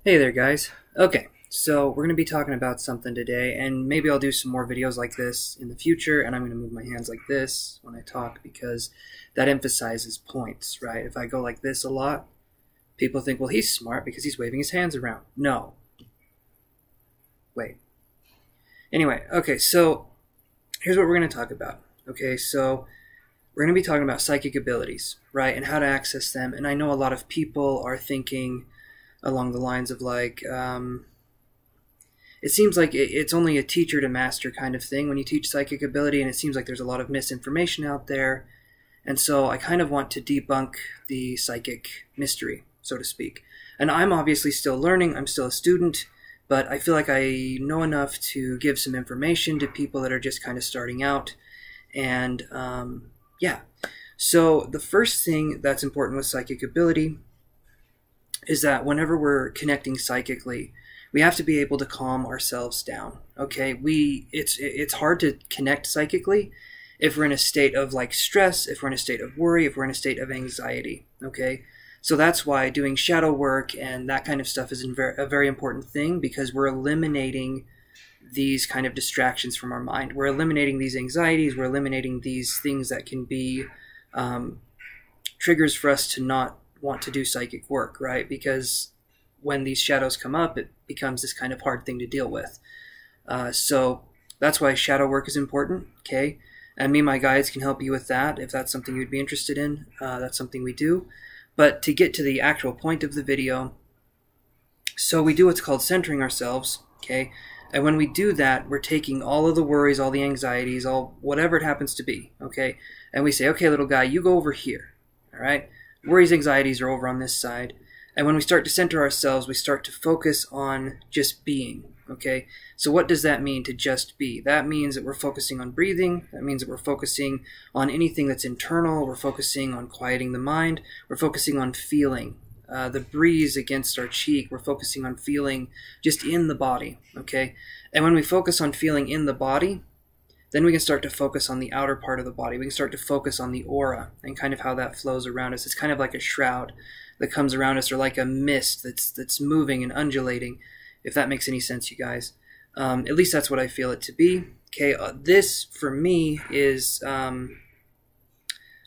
Hey there, guys. Okay, so we're going to be talking about something today, and maybe I'll do some more videos like this in the future, and I'm going to move my hands like this when I talk because that emphasizes points, right? If I go like this a lot, people think, well, he's smart because he's waving his hands around. No. Wait. Anyway, okay, so here's what we're going to talk about. Okay, so we're going to be talking about psychic abilities, right, and how to access them, and I know a lot of people are thinking along the lines of like, it seems like it's only a teacher to master kind of thing when you teach psychic ability, and it seems like there's a lot of misinformation out there. And so I kind of want to debunk the psychic mystery, so to speak. And I'm obviously still learning, I'm still a student, but I feel like I know enough to give some information to people that are just kind of starting out. And yeah, so the first thing that's important with psychic ability is that whenever we're connecting psychically, we have to be able to calm ourselves down. Okay, it's hard to connect psychically if we're in a state of like stress, if we're in a state of worry, if we're in a state of anxiety. Okay, so that's why doing shadow work and that kind of stuff is a very important thing, because we're eliminating these kind of distractions from our mind. We're eliminating these anxieties. We're eliminating these things that can be triggers for us to not want to do psychic work, right? Because when these shadows come up, it becomes this kind of hard thing to deal with. So that's why shadow work is important, okay? And me and my guides can help you with that if that's something you'd be interested in. That's something we do. But to get to the actual point of the video, so we do what's called centering ourselves, okay? And when we do that, we're taking all of the worries, all the anxieties, all whatever it happens to be, okay? And we say, okay, little guy, you go over here, all right? Worries, anxieties are over on this side. And when we start to center ourselves, we start to focus on just being, okay? So what does that mean, to just be? That means that we're focusing on breathing. That means that we're focusing on anything that's internal. We're focusing on quieting the mind. We're focusing on feeling the breeze against our cheek. We're focusing on feeling just in the body, okay? And when we focus on feeling in the body, then we can start to focus on the outer part of the body. We can start to focus on the aura and kind of how that flows around us. It's kind of like a shroud that comes around us, or like a mist that's moving and undulating, if that makes any sense, you guys. At least that's what I feel it to be. Okay, this for me is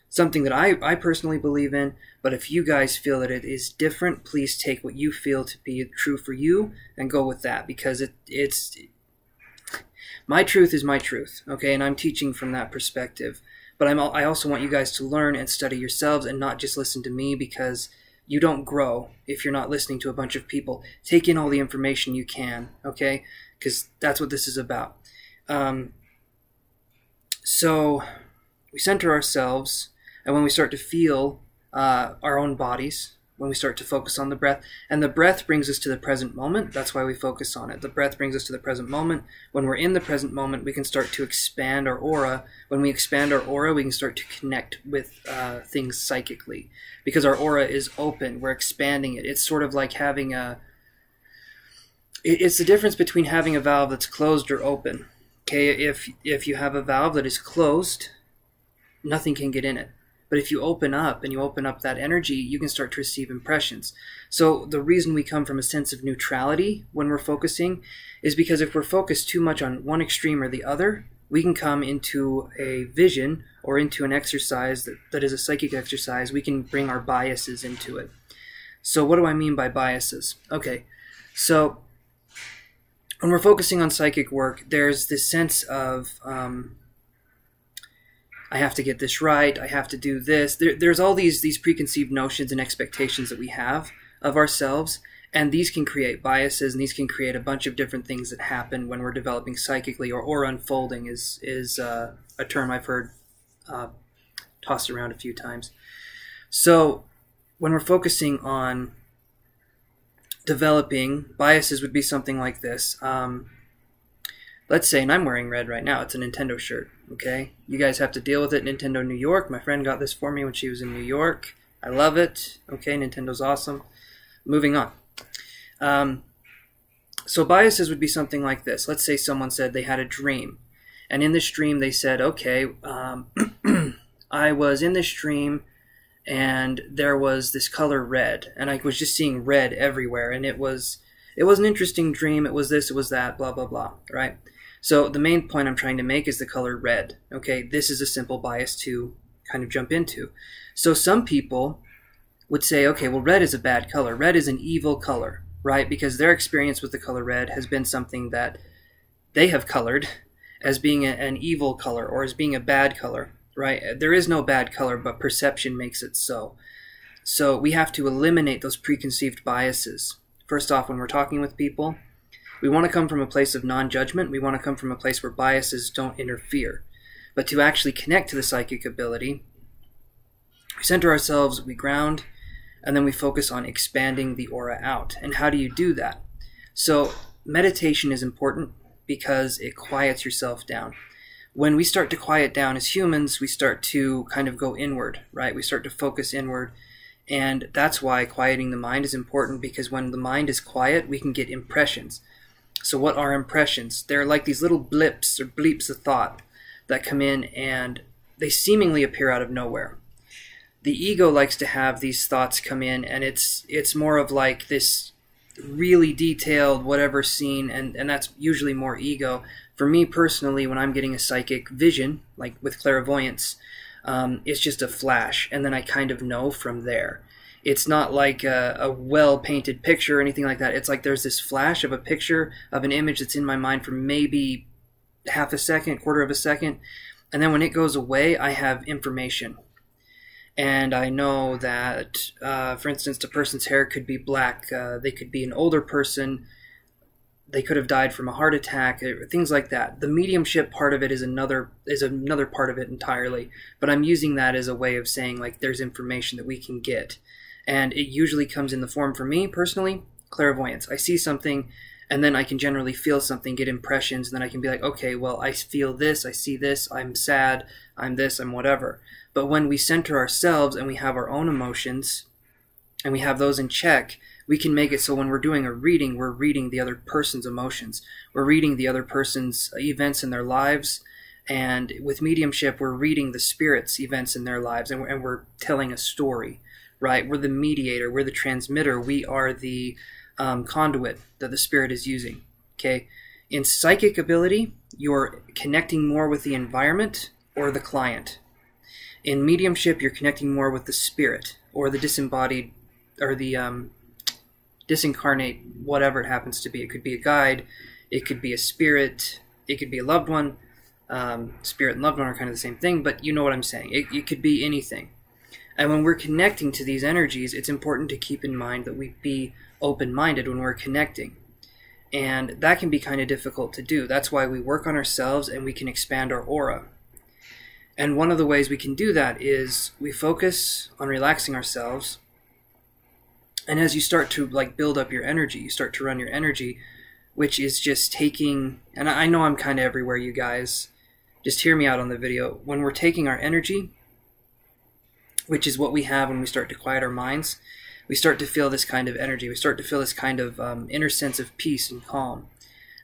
something that I personally believe in, but if you guys feel that it is different, please take what you feel to be true for you and go with that, because it's my truth is my truth, okay, and I'm teaching from that perspective. But I also want you guys to learn and study yourselves and not just listen to me, because you don't grow if you're not listening to a bunch of people. Take in all the information you can, okay, because that's what this is about. So we center ourselves, and when we start to feel our own bodies, when we start to focus on the breath, and the breath brings us to the present moment. That's why we focus on it. The breath brings us to the present moment. When we're in the present moment, we can start to expand our aura. When we expand our aura, we can start to connect with things psychically, because our aura is open. We're expanding it. It's sort of like having it's the difference between having a valve that's closed or open. Okay, if you have a valve that is closed, nothing can get in it. But if you open up and you open up that energy, you can start to receive impressions. So the reason we come from a sense of neutrality when we're focusing is because if we're focused too much on one extreme or the other, we can come into a vision or into an exercise that is a psychic exercise. We can bring our biases into it. So what do I mean by biases? Okay, so when we're focusing on psychic work, there's this sense of I have to get this right, I have to do this. There's all these preconceived notions and expectations that we have of ourselves, and these can create biases, and these can create a bunch of different things that happen when we're developing psychically, or unfolding is a term I've heard tossed around a few times. So when we're focusing on developing, biases would be something like this. Let's say, and I'm wearing red right now, it's a Nintendo shirt, okay? You guys have to deal with it. Nintendo New York, my friend got this for me when she was in New York. I love it, okay? Nintendo's awesome. Moving on. So biases would be something like this. Let's say someone said they had a dream, and in this dream they said, okay, I was in this dream and there was this color red, and I was just seeing red everywhere, and it was it was an interesting dream, it was this, it was that, blah, blah, blah, right? So the main point I'm trying to make is the color red, okay? This is a simple bias to kind of jump into. So some people would say, okay, well, red is a bad color. Red is an evil color, right? Because their experience with the color red has been something that they have colored as being an evil color or as being a bad color, right? There is no bad color, but perception makes it so. So we have to eliminate those preconceived biases. First off, when we're talking with people, we want to come from a place of non-judgment. We want to come from a place where biases don't interfere. But to actually connect to the psychic ability, we center ourselves, we ground, and then we focus on expanding the aura out. And how do you do that? So meditation is important because it quiets yourself down. When we start to quiet down as humans, we start to kind of go inward, right? We start to focus inward. And that's why quieting the mind is important, because when the mind is quiet, we can get impressions. So what are impressions? They're like these little blips or bleeps of thought that come in, and they seemingly appear out of nowhere. The ego likes to have these thoughts come in, and it's more of like this really detailed whatever scene, and that's usually more ego. For me personally, when I'm getting a psychic vision, like with clairvoyance, it's just a flash, and then I kind of know from there. It's not like a well-painted picture or anything like that. It's like there's this flash of a picture of an image that's in my mind for maybe half a second, quarter of a second, and then when it goes away, I have information. And I know that, for instance, the person's hair could be black. They could be an older person. They could have died from a heart attack, things like that. The mediumship part of it is another part of it entirely. But I'm using that as a way of saying, like, there's information that we can get. And it usually comes in the form, for me personally, clairvoyance. I see something, and then I can generally feel something, get impressions, and then I can be like, okay, well, I feel this, I see this, I'm sad, I'm this, I'm whatever. But when we center ourselves and we have our own emotions, and we have those in check, we can make it so when we're doing a reading, we're reading the other person's emotions. We're reading the other person's events in their lives. And with mediumship, we're reading the spirit's events in their lives, and we're telling a story, right? We're the mediator, we're the transmitter, we are the conduit that the spirit is using, okay? In psychic ability, you're connecting more with the environment or the client. In mediumship, you're connecting more with the spirit or the disembodied or the disincarnate, whatever it happens to be. It could be a guide, it could be a spirit, it could be a loved one. Spirit and loved one are kind of the same thing, but you know what I'm saying. It could be anything. And when we're connecting to these energies, it's important to keep in mind that we be open-minded when we're connecting. And that can be kind of difficult to do. That's why we work on ourselves and we can expand our aura. And one of the ways we can do that is we focus on relaxing ourselves. And as you start to build up your energy, you start to run your energy, which is just taking, and I know I'm kind of everywhere, you guys. Just hear me out on the video. When we're taking our energy, which is what we have when we start to quiet our minds, we start to feel this kind of energy. We start to feel this kind of inner sense of peace and calm.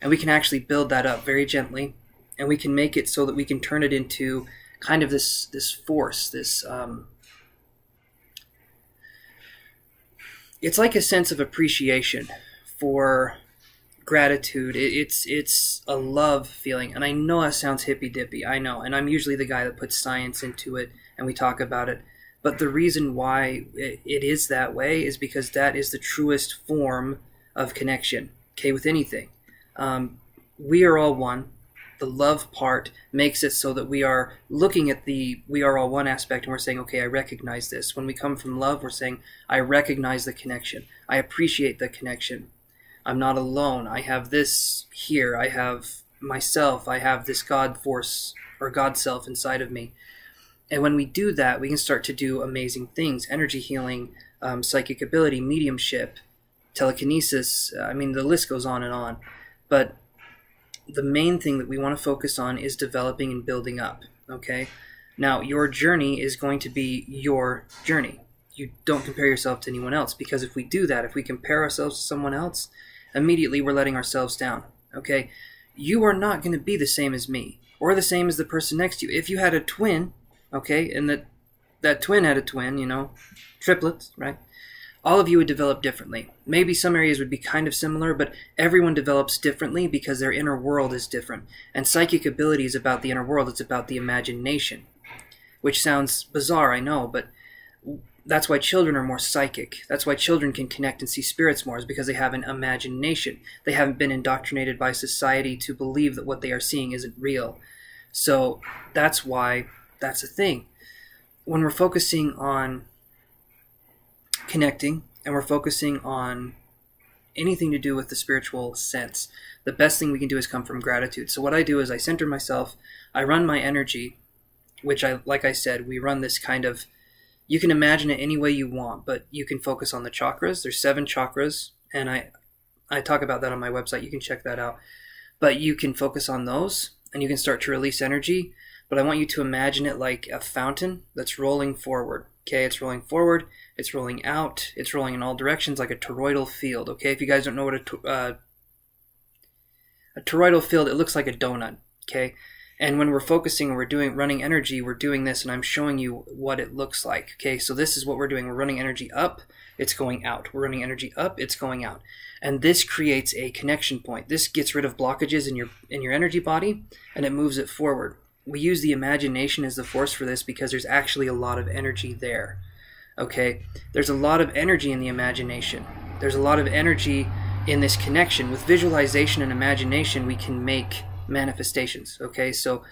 And we can actually build that up very gently, and we can make it so that we can turn it into kind of this force, this it's like a sense of appreciation for gratitude. It's a love feeling, and I know that sounds hippy-dippy, I know, and I'm usually the guy that puts science into it and we talk about it, but the reason why it is that way is because that is the truest form of connection, okay, with anything. We are all one. The love part makes it so that we are looking at the we are all one aspect, and we're saying, okay, I recognize this. When we come from love, we're saying, I recognize the connection. I appreciate the connection. I'm not alone. I have this here. I have myself. I have this God force or God self inside of me. And when we do that, we can start to do amazing things. Energy healing, psychic ability, mediumship, telekinesis. I mean, the list goes on and on. But the main thing that we want to focus on is developing and building up, okay? Now, your journey is going to be your journey. You don't compare yourself to anyone else, because if we do that, if we compare ourselves to someone else, immediately we're letting ourselves down, okay? You are not going to be the same as me or the same as the person next to you. If you had a twin, okay, and that twin had a twin, you know, triplets, right? all of you would develop differently. Maybe some areas would be kind of similar, but everyone develops differently because their inner world is different. And psychic ability is about the inner world. It's about the imagination, which sounds bizarre, I know, but that's why children are more psychic. That's why children can connect and see spirits more, is because they have an imagination. They haven't been indoctrinated by society to believe that what they are seeing isn't real. So that's why that's a thing. When we're focusing on connecting and we're focusing on anything to do with the spiritual sense, the best thing we can do is come from gratitude. So what I do is I center myself, I run my energy, which like I said, we run this kind of, you can imagine it any way you want, but you can focus on the chakras. There's 7 chakras, and I talk about that on my website. You can check that out. But you can focus on those, and you can start to release energy. But I want you to imagine it like a fountain that's rolling forward. Okay, it's rolling forward, it's rolling out, it's rolling in all directions like a toroidal field. Okay, if you guys don't know what a toroidal field, it looks like a donut. Okay, and when we're focusing and we're running energy, we're doing this, and I'm showing you what it looks like. Okay, so this is what we're doing. We're running energy up, it's going out. We're running energy up, it's going out. And this creates a connection point. This gets rid of blockages in your energy body, and it moves it forward. We use the imagination as the force for this because there's actually a lot of energy there. Okay, there's a lot of energy in the imagination. There's a lot of energy in this connection. With visualization and imagination, we can make manifestations. Okay, so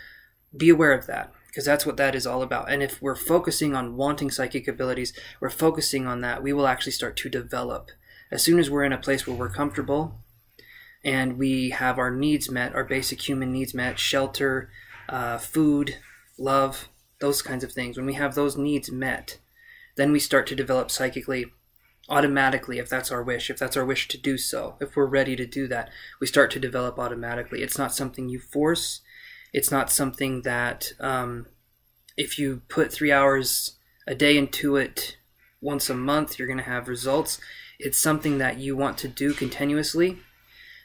be aware of that, because that's what that is all about. And if we're focusing on wanting psychic abilities, we're focusing on that, we will actually start to develop. As soon as we're in a place where we're comfortable and we have our needs met, our basic human needs met, shelter, food, love, those kinds of things. When we have those needs met, then we start to develop psychically automatically, if that's our wish to do so. If we're ready to do that, we start to develop automatically. It's not something you force. It's not something that if you put 3 hours a day into it once a month, you're going to have results. It's something that you want to do continuously,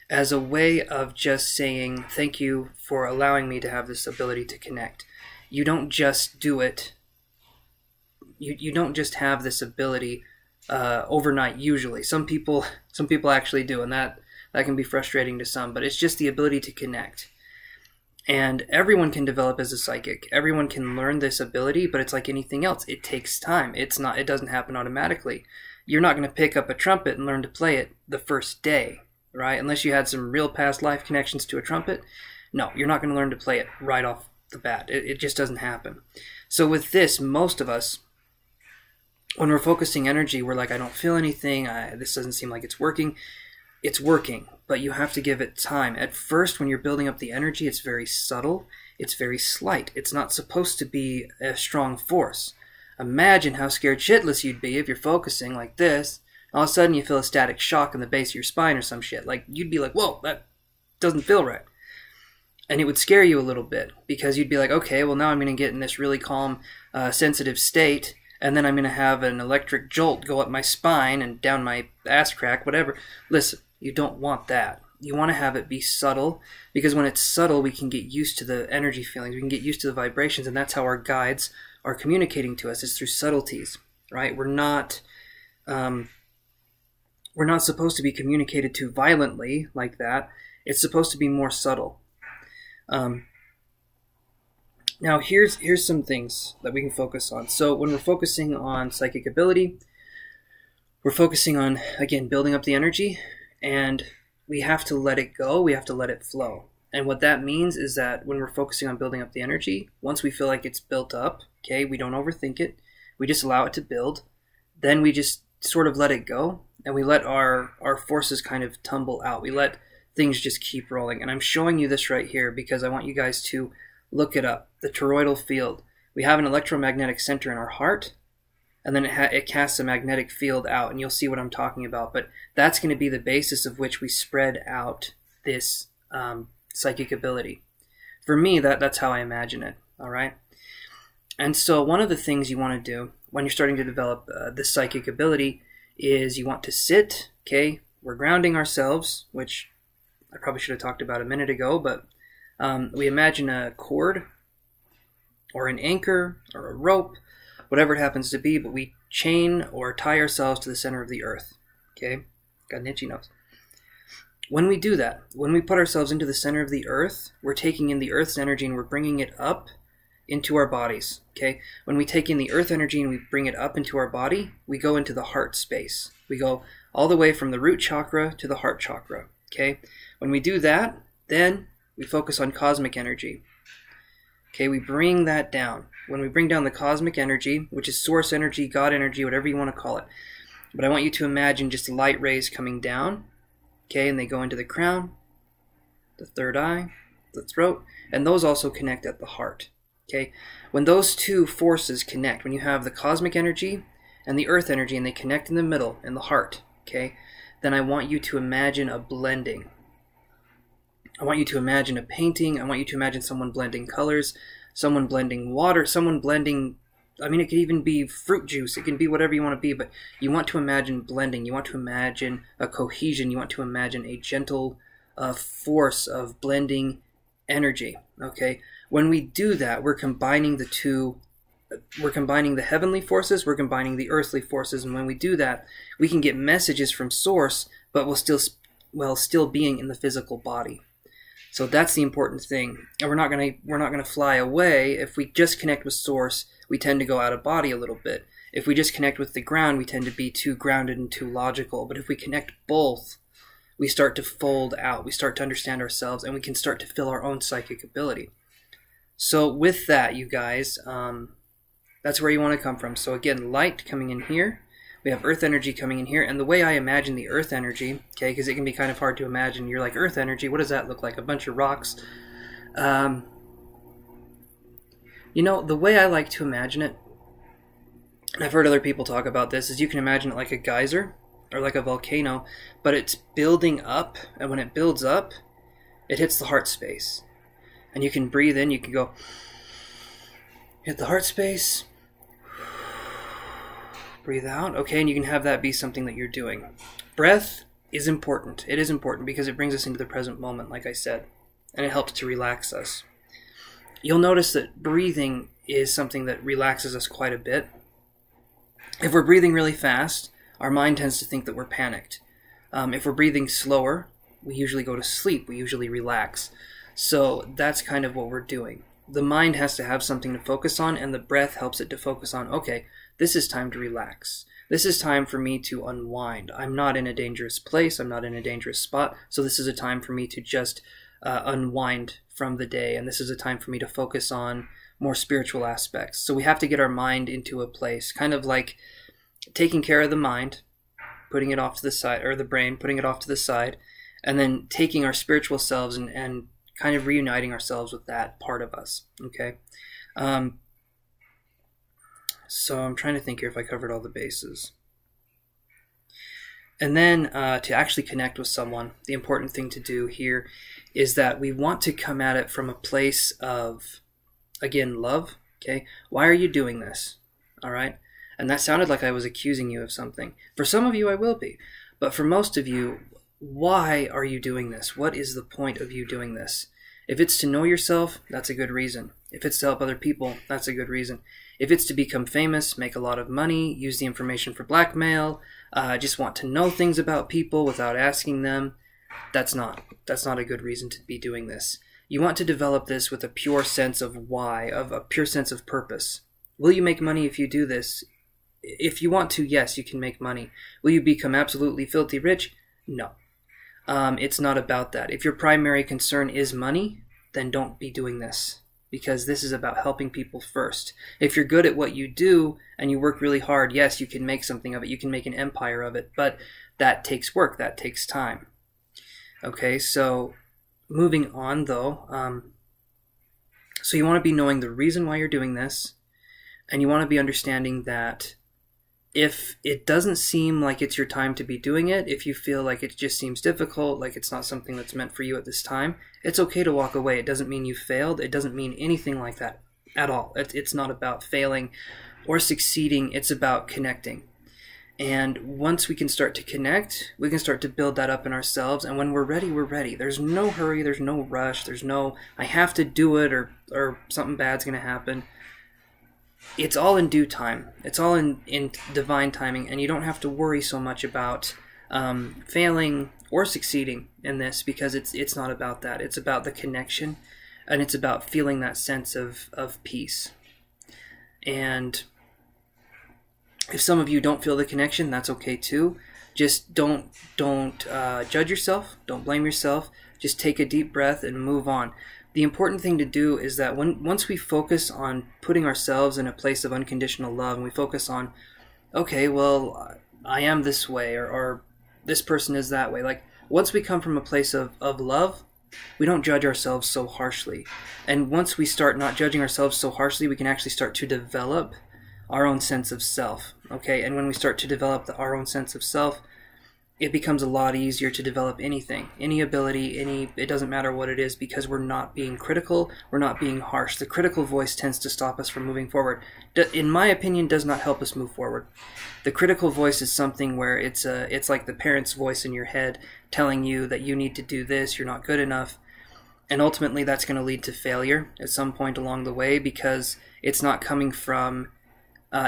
as a way of just saying, thank you for allowing me to have this ability to connect. You don't just do it. You don't just have this ability overnight, usually. Some people actually do, and that can be frustrating to some, but it's just the ability to connect. And everyone can develop as a psychic. Everyone can learn this ability, but it's like anything else. It takes time. It doesn't happen automatically. You're not going to pick up a trumpet and learn to play it the first day. Right? Unless you had some real past life connections to a trumpet. No, you're not going to learn to play it right off the bat. It just doesn't happen. So with this, most of us, when we're focusing energy, we're like, I don't feel anything. This doesn't seem like it's working. It's working, but you have to give it time. At first, when you're building up the energy, it's very subtle. It's very slight. It's not supposed to be a strong force. Imagine how scared shitless you'd be if you're focusing like this. All of a sudden you feel a static shock in the base of your spine or some shit. Like, you'd be like, whoa, that doesn't feel right. And it would scare you a little bit, because you'd be like, okay, well now I'm going to get in this really calm, sensitive state, and then I'm going to have an electric jolt go up my spine and down my ass crack, whatever. Listen, you don't want that. You want to have it be subtle, because when it's subtle, we can get used to the energy feelings. We can get used to the vibrations, and that's how our guides are communicating to us, is through subtleties, right? We're not supposed to be communicated to violently like that. It's supposed to be more subtle. Now here's some things that we can focus on. So when we're focusing on psychic ability, we're focusing on, again, building up the energy, and we have to let it go. We have to let it flow. And what that means is that when we're focusing on building up the energy, once we feel like it's built up, okay, we don't overthink it. We just allow it to build. Then we just sort of let it go. And we let our forces kind of tumble out. We let things just keep rolling. And I'm showing you this right here because I want you guys to look it up. The toroidal field. We have an electromagnetic center in our heart, and then it casts a magnetic field out, and you'll see what I'm talking about. But that's going to be the basis of which we spread out this psychic ability. For me, that's how I imagine it. All right. And so one of the things you want to do when you're starting to develop this psychic ability is you want to sit, okay? We're grounding ourselves, which I probably should have talked about a minute ago, but we imagine a cord or an anchor or a rope, whatever it happens to be, but we chain or tie ourselves to the center of the earth. Okay? Got an itchy nose. When we do that, when we put ourselves into the center of the earth, we're taking in the earth's energy and we're bringing it up into our bodies. Okay? When we take in the earth energy and we bring it up into our body, we go into the heart space. We go all the way from the root chakra to the heart chakra. Okay? When we do that, then we focus on cosmic energy. Okay, we bring that down. When we bring down the cosmic energy, which is source energy, God energy, whatever you want to call it. But I want you to imagine just light rays coming down. Okay, and they go into the crown, the third eye, the throat, and those also connect at the heart. Okay, when those two forces connect, when you have the cosmic energy and the earth energy and they connect in the middle, in the heart, okay, then I want you to imagine a blending. I want you to imagine a painting. I want you to imagine someone blending colors, someone blending water, someone blending, I mean, it could even be fruit juice. It can be whatever you want to be, but you want to imagine blending. You want to imagine a cohesion. You want to imagine a gentle force of blending energy, okay? When we do that, we're combining the two. We're combining the heavenly forces, we're combining the earthly forces, and when we do that, we can get messages from source, but while still being in the physical body. So that's the important thing. And we're not gonna fly away. If we just connect with source, we tend to go out of body a little bit. If we just connect with the ground, we tend to be too grounded and too logical. But if we connect both, we start to fold out. We start to understand ourselves, and we can start to feel our own psychic ability. So with that, you guys, that's where you want to come from. So again, light coming in here. We have earth energy coming in here. And the way I imagine the earth energy, okay, because it can be kind of hard to imagine. You're like, earth energy, what does that look like? A bunch of rocks. You know, the way I like to imagine it, and I've heard other people talk about this, is you can imagine it like a geyser or like a volcano, but it's building up. And when it builds up, it hits the heart space. And you can breathe in, you can go, hit the heart space, breathe out, okay, and you can have that be something that you're doing. Breath is important. It is important because it brings us into the present moment, like I said, and it helps to relax us. You'll notice that breathing is something that relaxes us quite a bit. If we're breathing really fast, our mind tends to think that we're panicked. If we're breathing slower, we usually go to sleep. We usually relax. So that's kind of what we're doing. The mind has to have something to focus on, and the breath helps it to focus on, okay, this is time to relax. This is time for me to unwind. I'm not in a dangerous place. I'm not in a dangerous spot. So this is a time for me to just unwind from the day. And this is a time for me to focus on more spiritual aspects. So we have to get our mind into a place, kind of like taking care of the mind, putting it off to the side, or the brain, putting it off to the side, and then taking our spiritual selves and kind of reuniting ourselves with that part of us, okay? So I'm trying to think here if I covered all the bases. And then to actually connect with someone, the important thing to do here is that we want to come at it from a place of, again, love, okay? Why are you doing this, all right? And that sounded like I was accusing you of something. For some of you, I will be. But for most of you, why are you doing this? What is the point of you doing this? If it's to know yourself, that's a good reason. If it's to help other people, that's a good reason. If it's to become famous, make a lot of money, use the information for blackmail, just want to know things about people without asking them, that's not a good reason to be doing this. You want to develop this with a pure sense of why, of a pure sense of purpose. Will you make money if you do this? If you want to, yes, you can make money. Will you become absolutely filthy rich? No. It's not about that. If your primary concern is money, then don't be doing this, because this is about helping people first. If you're good at what you do and you work really hard, yes, you can make something of it. You can make an empire of it, but that takes work. That takes time. Okay, so moving on though, so you want to be knowing the reason why you're doing this, and you want to be understanding that if it doesn't seem like it's your time to be doing it, if you feel like it just seems difficult, like it's not something that's meant for you at this time, it's okay to walk away. It doesn't mean you failed. It doesn't mean anything like that at all. It's not about failing or succeeding. It's about connecting. And once we can start to connect, we can start to build that up in ourselves. And when we're ready, we're ready. There's no hurry. There's no rush. There's no, I have to do it or something bad's going to happen. it's all in due time. It's all in divine timing, and you don't have to worry so much about failing or succeeding in this, because it's not about that. It's about the connection, and it's about feeling that sense of peace. And if some of you don't feel the connection, that's okay too. Just don't judge yourself. Don't blame yourself. Just take a deep breath and move on. The important thing to do is that once we focus on putting ourselves in a place of unconditional love, and we focus on, okay, well, I am this way, or this person is that way. Like, once we come from a place of love, we don't judge ourselves so harshly. And once we start not judging ourselves so harshly, we can actually start to develop our own sense of self. Okay, and when we start to develop our own sense of self, it becomes a lot easier to develop anything, any ability, it doesn't matter what it is, because we're not being critical, we're not being harsh. The critical voice tends to stop us from moving forward. In my opinion, does not help us move forward. The critical voice is something where it's like the parent's voice in your head telling you that you need to do this, you're not good enough, and ultimately that's going to lead to failure at some point along the way, because it's not coming from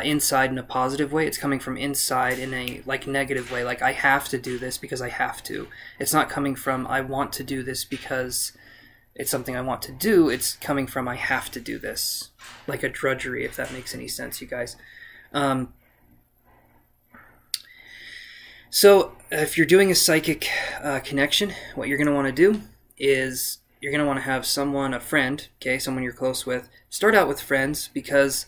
inside in a positive way. It's coming from inside in a negative way, like I have to do this because I have to. It's not coming from I want to do this because it's something I want to do. It's coming from I have to do this, like a drudgery, if that makes any sense, you guys. So if you're doing a psychic connection, what you're going to want to do is you're going to want to have someone, a friend, okay, someone you're close with. Start out with friends, because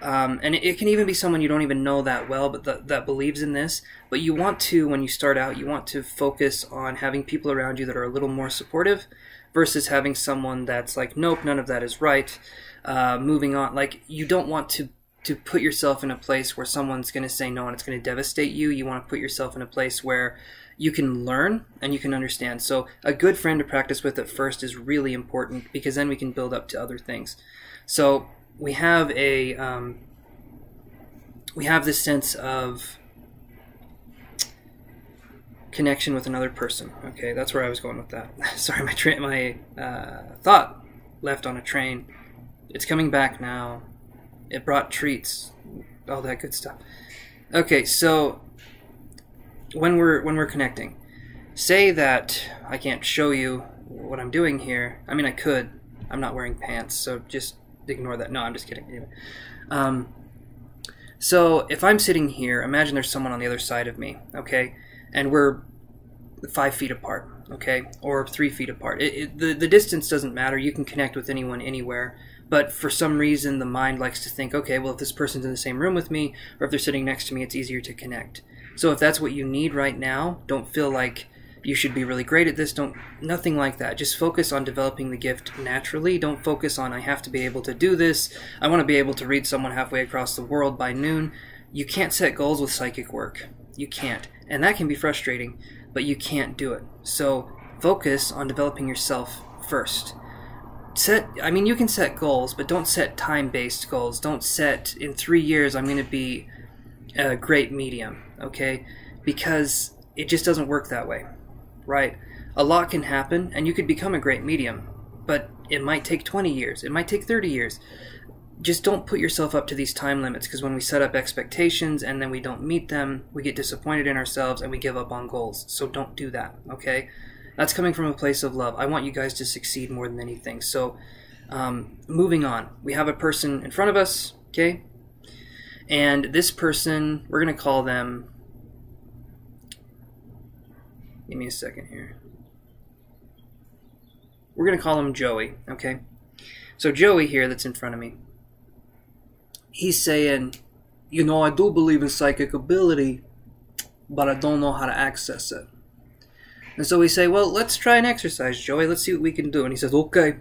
and it can even be someone you don't even know that well, but that believes in this. But you want to, when you start out, you want to focus on having people around you that are a little more supportive, versus having someone that's like, nope, none of that is right, moving on. Like, you don't want to put yourself in a place where someone's going to say no and it's going to devastate you. You want to put yourself in a place where you can learn and you can understand. So a good friend to practice with at first is really important, because then we can build up to other things. So we have this sense of connection with another person. Okay, that's where I was going with that. Sorry, my thought left on a train. It's coming back now. It brought treats, all that good stuff. Okay, so when we're connecting, say that I can't show you what I'm doing here. I mean, I could. I'm not wearing pants, so just ignore that. No, I'm just kidding. Anyway. So if I'm sitting here, imagine there's someone on the other side of me, okay? And we're 5 feet apart, okay? Or 3 feet apart. The distance doesn't matter. You can connect with anyone anywhere. But for some reason, the mind likes to think, okay, well, if this person's in the same room with me, or if they're sitting next to me, it's easier to connect. So if that's what you need right now, don't feel like you should be really great at this. Nothing like that. Just focus on developing the gift naturally. Don't focus on, I have to be able to do this. I want to be able to read someone halfway across the world by noon. You can't set goals with psychic work. You can't. And that can be frustrating, but you can't do it. So focus on developing yourself first. You can set goals, but don't set time-based goals. Don't set, in 3 years, I'm going to be a great medium, okay? Because it just doesn't work that way. Right? A lot can happen, and you could become a great medium, but it might take 20 years. It might take 30 years. Just don't put yourself up to these time limits, because when we set up expectations and then we don't meet them, we get disappointed in ourselves and we give up on goals. So don't do that, okay? That's coming from a place of love. I want you guys to succeed more than anything. So moving on. We have a person in front of us, okay? And this person, we're going to call them... Give me a second here. We're going to call him Joey, okay? So Joey here that's in front of me, he's saying, I do believe in psychic ability, but I don't know how to access it. And so we say, well, let's try an exercise, Joey. Let's see what we can do. And he says, okay,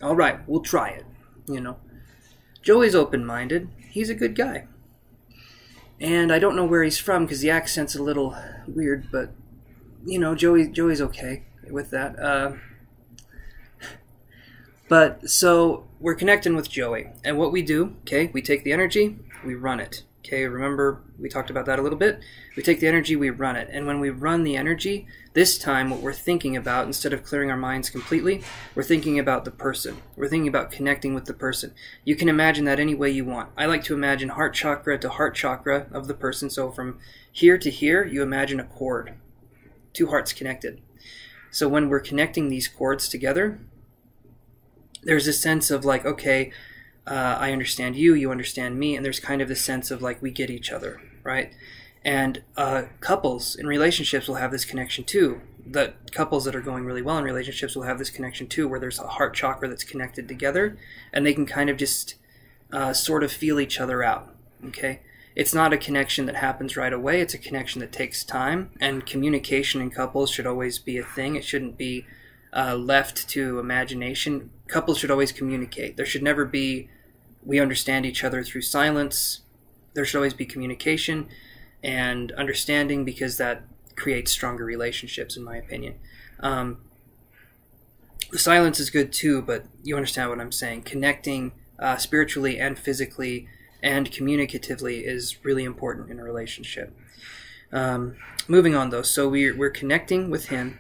all right, we'll try it, Joey's open-minded. He's a good guy. And I don't know where he's from because the accent's a little weird, but... Joey's okay with that. But so we're connecting with Joey, and what we do, okay, we take the energy, we run it, Okay, remember we talked about that a little bit? We take the energy, we run it. And when we run the energy, this time what we're thinking about, instead of clearing our minds completely, we're thinking about the person. We're thinking about connecting with the person. You can imagine that any way you want. I like to imagine heart chakra to heart chakra of the person. So from here to here, you imagine a cord. Two hearts connected. So when we're connecting these cords together, there's a sense of like, okay, I understand you, you understand me, and there's kind of this sense of like we get each other, right? And couples in relationships will have this connection too. The couples that are going really well in relationships will have this connection too, where there's a heart chakra that's connected together, and they can kind of just sort of feel each other out, okay? It's not a connection that happens right away. It's a connection that takes time, and communication in couples should always be a thing. It shouldn't be left to imagination. Couples should always communicate. There should never be, we understand each other through silence. There should always be communication and understanding, because that creates stronger relationships, in my opinion. The silence is good too, but you understand what I'm saying. Connecting spiritually and physically and communicatively is really important in a relationship. Moving on though, so we're connecting with him.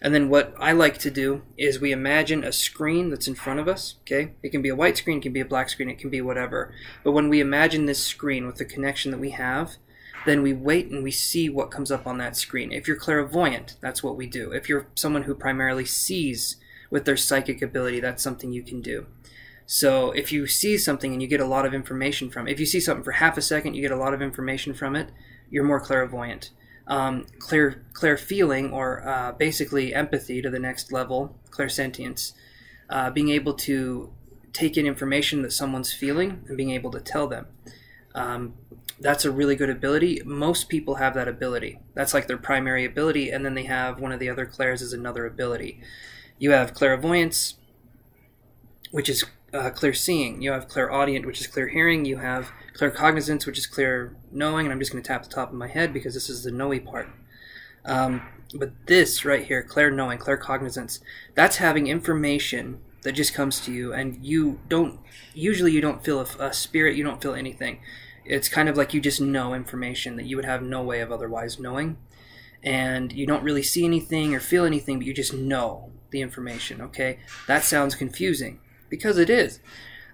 And then what I like to do is we imagine a screen that's in front of us, okay? It can be a white screen, it can be a black screen, it can be whatever. But when we imagine this screen with the connection that we have, then we wait and we see what comes up on that screen. If you're clairvoyant, that's what we do. If you're someone who primarily sees with their psychic ability, that's something you can do. So if you see something and you get a lot of information from it, if you see something for half a second, you get a lot of information from it, you're more clairvoyant. Clear feeling, or basically empathy to the next level, clairsentience, being able to take in information that someone's feeling and being able to tell them. That's a really good ability. Most people have that ability. That's like their primary ability, and then they have one of the other clairs as another ability. You have clairvoyance, which is clear seeing. You have clairaudient, which is clear hearing. You have claircognizance, which is clear knowing, and I'm just going to tap the top of my head because this is the knowy part. But this right here, clear knowing, claircognizance, that's having information that just comes to you, and usually you don't feel a spirit, you don't feel anything. It's kind of like you just know information that you would have no way of otherwise knowing, and you don't really see anything or feel anything, but you just know the information, okay? That sounds confusing, because it is.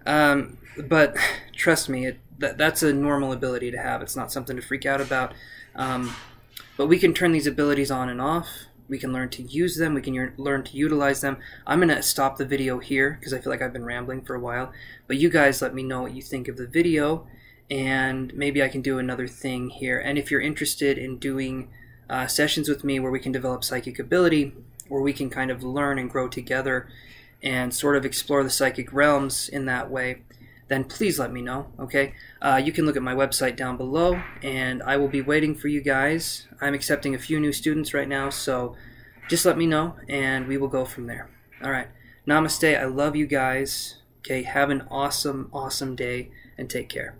But trust me, that's a normal ability to have. It's not something to freak out about. But we can turn these abilities on and off. We can learn to use them. We can learn to utilize them. I'm going to stop the video here because I feel like I've been rambling for a while. But you guys let me know what you think of the video, and maybe I can do another thing here. And if you're interested in doing sessions with me where we can develop psychic ability, where we can kind of learn and grow together and sort of explore the psychic realms in that way, then please let me know, okay? You can look at my website down below, and I will be waiting for you guys. I'm accepting a few new students right now, so just let me know, and we will go from there. All right, namaste. I love you guys. Okay, have an awesome, awesome day, and take care.